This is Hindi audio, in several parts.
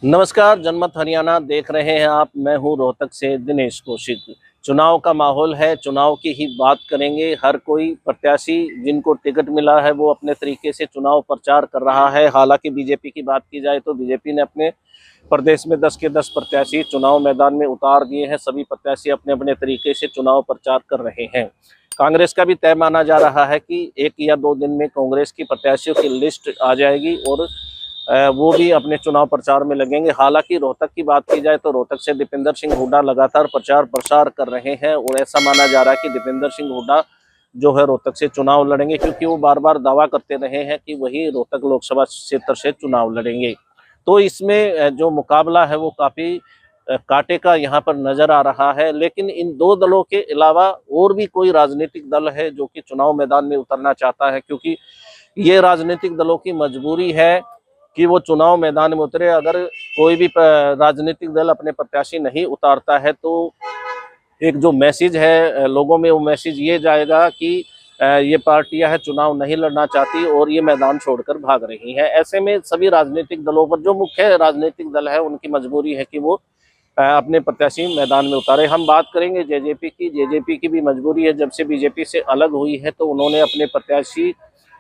नमस्कार, जनमत हरियाणा देख रहे हैं आप। मैं हूं रोहतक से दिनेश कौशिक। चुनाव का माहौल है, चुनाव की ही बात करेंगे। हर कोई प्रत्याशी जिनको टिकट मिला है वो अपने तरीके से चुनाव प्रचार कर रहा है। हालांकि बीजेपी की बात की जाए तो बीजेपी ने अपने प्रदेश में 10 के 10 प्रत्याशी चुनाव मैदान में उतार दिए हैं। सभी प्रत्याशी अपने अपने तरीके से चुनाव प्रचार कर रहे हैं। कांग्रेस का भी तय माना जा रहा है कि 1 या 2 दिन में कांग्रेस की प्रत्याशियों की लिस्ट आ जाएगी और वो भी अपने चुनाव प्रचार में लगेंगे। हालांकि रोहतक की बात की जाए तो रोहतक से दीपेंद्र सिंह हुड्डा लगातार प्रचार प्रसार कर रहे हैं और ऐसा माना जा रहा है कि दीपेंद्र सिंह हुड्डा जो है रोहतक से चुनाव लड़ेंगे, क्योंकि वो बार बार दावा करते रहे हैं कि वही रोहतक लोकसभा क्षेत्र से चुनाव लड़ेंगे। तो इसमें जो मुकाबला है वो काफी कांटे का यहाँ पर नजर आ रहा है। लेकिन इन दो दलों के अलावा और भी कोई राजनीतिक दल है जो कि चुनाव मैदान में उतरना चाहता है, क्योंकि ये राजनीतिक दलों की मजबूरी है कि वो चुनाव मैदान में उतरे। अगर कोई भी राजनीतिक दल अपने प्रत्याशी नहीं उतारता है तो एक जो मैसेज है लोगों में, वो मैसेज ये जाएगा कि ये पार्टियां है चुनाव नहीं लड़ना चाहती और ये मैदान छोड़कर भाग रही हैं। ऐसे में सभी राजनीतिक दलों पर, जो मुख्य राजनीतिक दल है, उनकी मजबूरी है कि वो अपने प्रत्याशी मैदान में उतारे। हम बात करेंगे जेजेपी की। जेजेपी की भी मजबूरी है। जब से बीजेपी से अलग हुई है तो उन्होंने अपने प्रत्याशी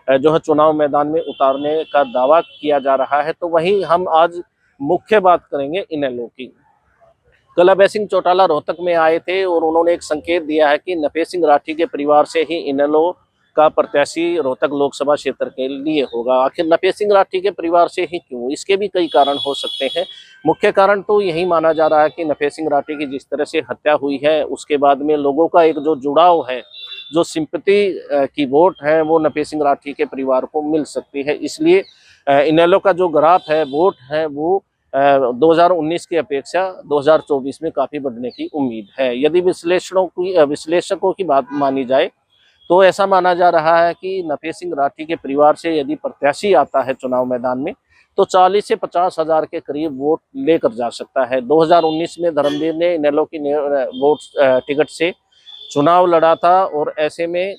जो है चुनाव मैदान में उतारने का दावा किया जा रहा है। तो वहीं हम आज मुख्य बात करेंगे इनेलो की। कल अभय सिंह चौटाला रोहतक में आए थे और उन्होंने एक संकेत दिया है कि नफे सिंह राठी के परिवार से ही इनेलो का प्रत्याशी रोहतक लोकसभा क्षेत्र के लिए होगा। आखिर नफे सिंह राठी के परिवार से ही क्यों? इसके भी कई कारण हो सकते हैं। मुख्य कारण तो यही माना जा रहा है कि नफे सिंह राठी की जिस तरह से हत्या हुई है उसके बाद में लोगों का एक जो जुड़ाव है, जो सिंपैथी की वोट है, वो नफे सिंह राठी के परिवार को मिल सकती है। इसलिए इनेलो का जो ग्राफ है, वोट है, वो 2019 की अपेक्षा 2024 में काफी बढ़ने की उम्मीद है। यदि विश्लेषकों की बात मानी जाए तो ऐसा माना जा रहा है कि नफे सिंह राठी के परिवार से यदि प्रत्याशी आता है चुनाव मैदान में तो 40 से 50 हजार के करीब वोट लेकर जा सकता है। 2019 में धर्मवीर ने इनेलो की वोट टिकट से चुनाव लड़ा था और ऐसे में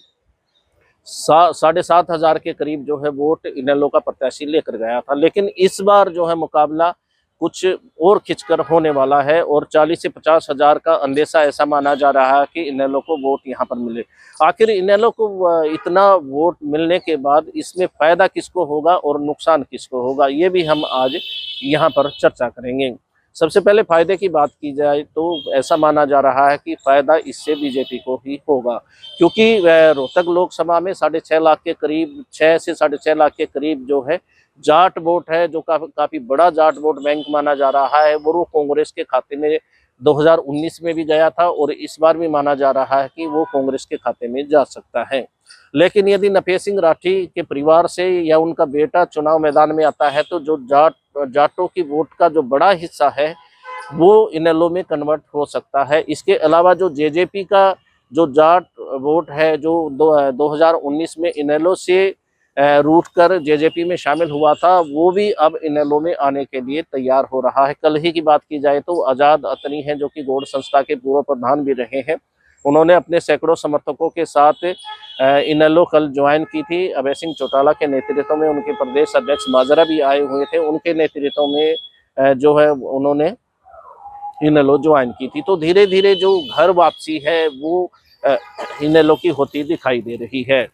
7,500 के करीब जो है वोट इनेलो का प्रत्याशी लेकर गया था। लेकिन इस बार जो है मुकाबला कुछ और खिंचकर होने वाला है और 40 से 50 हजार का अंदेशा ऐसा माना जा रहा है कि इनेलो को वोट यहाँ पर मिले। आखिर इनेलो को इतना वोट मिलने के बाद इसमें फायदा किसको होगा और नुकसान किसको होगा, ये भी हम आज यहाँ पर चर्चा करेंगे। सबसे पहले फायदे की बात की जाए तो ऐसा माना जा रहा है कि फायदा इससे बीजेपी को ही होगा, क्योंकि रोहतक लोकसभा में 6.5 लाख के करीब, 6 से 6.5 लाख के करीब जो है जाट वोट है, जो काफी बड़ा जाट वोट बैंक माना जा रहा है। वो कांग्रेस के खाते में 2019 में भी गया था और इस बार भी माना जा रहा है कि वो कांग्रेस के खाते में जा सकता है। लेकिन यदि नफे सिंह राठी के परिवार से या उनका बेटा चुनाव मैदान में आता है तो जो जाटों की वोट का जो बड़ा हिस्सा है वो इनेलो में कन्वर्ट हो सकता है। इसके अलावा जो जेजेपी का जो जाट वोट है, जो 2019 में इनेलो से रूट कर जेजेपी में शामिल हुआ था, वो भी अब इनेलो में आने के लिए तैयार हो रहा है। कल ही की बात की जाए तो आजाद अतनी हैं, जो कि गौड़ संस्था के पूर्व प्रधान भी रहे हैं, उन्होंने अपने सैकड़ों समर्थकों के साथ इनेलो कल ज्वाइन की थी। अभय सिंह चौटाला के नेतृत्व में उनके प्रदेश अध्यक्ष माजरा भी आए हुए थे, उनके नेतृत्व में जो है उन्होंने इनेलो ज्वाइन की थी। तो धीरे धीरे जो घर वापसी है वो इनेलो की होती दिखाई दे रही है।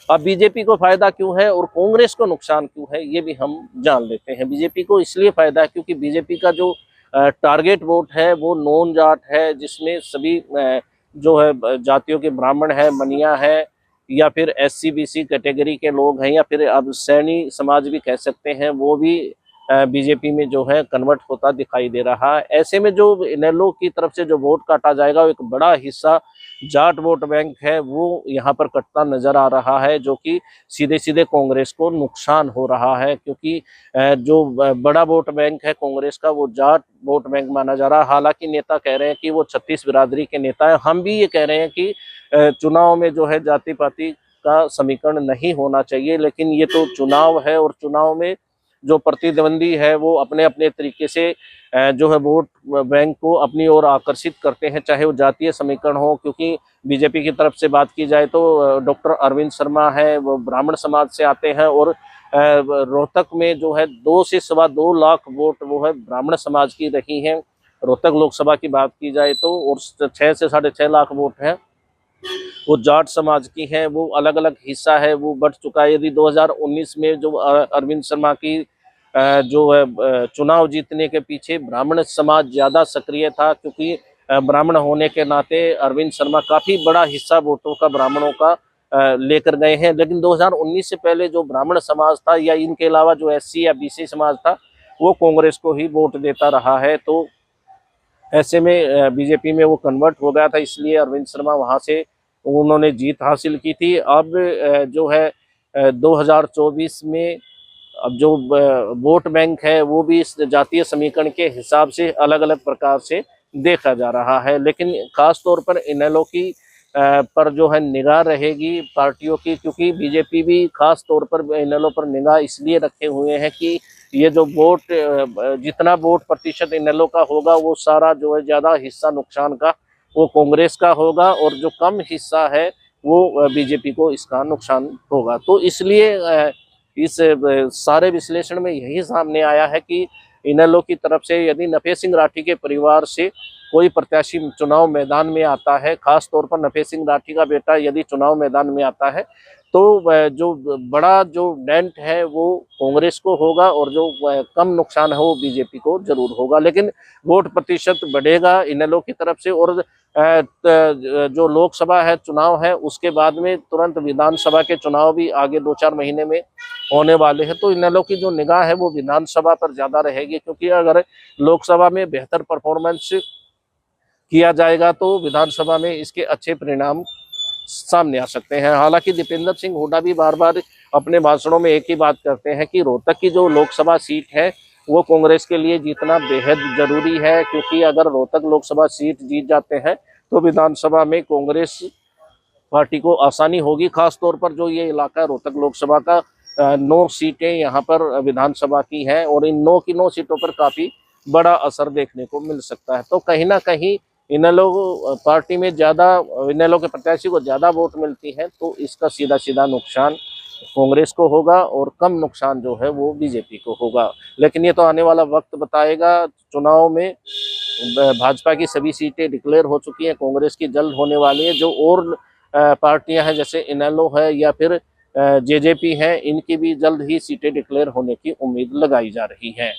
अब बीजेपी को फायदा क्यों है और कांग्रेस को नुकसान क्यों है, ये भी हम जान लेते हैं। बीजेपी को इसलिए फायदा है क्योंकि बीजेपी का जो टारगेट वोट है वो नॉन जाट है, जिसमें सभी जो है जातियों के ब्राह्मण है, मनिया है, या फिर एससी बीसी कैटेगरी के लोग हैं, या फिर अब सैनी समाज भी कह सकते हैं, वो भी बीजेपी में जो है कन्वर्ट होता दिखाई दे रहा है। ऐसे में जो इनेलो की तरफ से जो वोट काटा जाएगा, एक बड़ा हिस्सा जाट वोट बैंक है वो यहाँ पर कटता नजर आ रहा है, जो कि सीधे सीधे कांग्रेस को नुकसान हो रहा है, क्योंकि जो बड़ा वोट बैंक है कांग्रेस का वो जाट वोट बैंक माना जा रहा है। हालांकि नेता कह रहे हैं कि वो 36 बिरादरी के नेता है। हम भी ये कह रहे हैं कि चुनाव में जो है जाति पाति का समीकरण नहीं होना चाहिए, लेकिन ये तो चुनाव है और चुनाव में जो प्रतिद्वंदी है वो अपने अपने तरीके से जो है वोट बैंक को अपनी ओर आकर्षित करते हैं, चाहे वो जातीय समीकरण हो। क्योंकि बीजेपी की तरफ से बात की जाए तो डॉक्टर अरविंद शर्मा है, वो ब्राह्मण समाज से आते हैं और रोहतक में जो है 2 से सवा 2 लाख वोट वो है ब्राह्मण समाज की रही हैं रोहतक लोकसभा की बात की जाए तो, और 6 से 6.5 लाख वोट है वो जाट समाज की है। वो अलग अलग हिस्सा है वो बढ़ चुका है। यदि 2019 में जो अरविंद शर्मा की जो है चुनाव जीतने के पीछे ब्राह्मण समाज ज्यादा सक्रिय था, क्योंकि ब्राह्मण होने के नाते अरविंद शर्मा काफी बड़ा हिस्सा वोटों का ब्राह्मणों का लेकर गए हैं। लेकिन 2019 से पहले जो ब्राह्मण समाज था या इनके अलावा जो SC या BC समाज था वो कांग्रेस को ही वोट देता रहा है। तो ऐसे में बीजेपी में वो कन्वर्ट हो गया था, इसलिए अरविंद शर्मा वहां से उन्होंने जीत हासिल की थी। अब जो है 2024 में अब जो वोट बैंक है वो भी इस जातीय समीकरण के हिसाब से अलग अलग प्रकार से देखा जा रहा है। लेकिन खास तौर पर इनेलो की पर जो है निगाह रहेगी पार्टियों की, क्योंकि बीजेपी भी खास तौर पर इनेलो पर निगाह इसलिए रखे हुए हैं कि ये जो वोट जितना वोट प्रतिशत इनेलो का होगा वो सारा जो है ज्यादा हिस्सा नुकसान का वो कांग्रेस का होगा, और जो कम हिस्सा है वो बीजेपी को इसका नुकसान होगा। तो इसलिए इस सारे विश्लेषण में यही सामने आया है कि इनेलो की तरफ से यदि नफे सिंह राठी के परिवार से कोई प्रत्याशी चुनाव मैदान में आता है, खास तौर पर नफे सिंह राठी का बेटा यदि चुनाव मैदान में आता है तो जो बड़ा जो डेंट है वो कांग्रेस को होगा, और जो कम नुकसान है वो बीजेपी को जरूर होगा। लेकिन वोट प्रतिशत बढ़ेगा इनेलो की तरफ से, और जो लोकसभा है चुनाव है उसके बाद में तुरंत विधानसभा के चुनाव भी आगे 2-4 महीने में होने वाले हैं। तो इनेलो की जो निगाह है वो विधानसभा पर ज्यादा रहेगी, क्योंकि अगर लोकसभा में बेहतर परफॉर्मेंस किया जाएगा तो विधानसभा में इसके अच्छे परिणाम सामने आ सकते हैं। हालांकि दीपेंद्र सिंह हुड्डा भी बार बार अपने भाषणों में एक ही बात करते हैं कि रोहतक की जो लोकसभा सीट है वो कांग्रेस के लिए जीतना बेहद जरूरी है, क्योंकि अगर रोहतक लोकसभा सीट जीत जाते हैं तो विधानसभा में कांग्रेस पार्टी को आसानी होगी। खास तौर पर जो ये इलाका है रोहतक लोकसभा का 9 सीटें यहाँ पर विधानसभा की हैं, और इन 9 की 9 सीटों पर काफी बड़ा असर देखने को मिल सकता है। तो कहीं ना कहीं इनेलो पार्टी में ज्यादा, इनेलो के प्रत्याशी को ज्यादा वोट मिलती है तो इसका सीधा सीधा नुकसान कांग्रेस को होगा और कम नुकसान जो है वो बीजेपी को होगा। लेकिन ये तो आने वाला वक्त बताएगा। चुनाव में भाजपा की सभी सीटें डिक्लेयर हो चुकी हैं, कांग्रेस की जल्द होने वाली है। जो और पार्टियां हैं जैसे इनेलो है या फिर जेजेपी है, इनकी भी जल्द ही सीटें डिक्लेयर होने की उम्मीद लगाई जा रही है।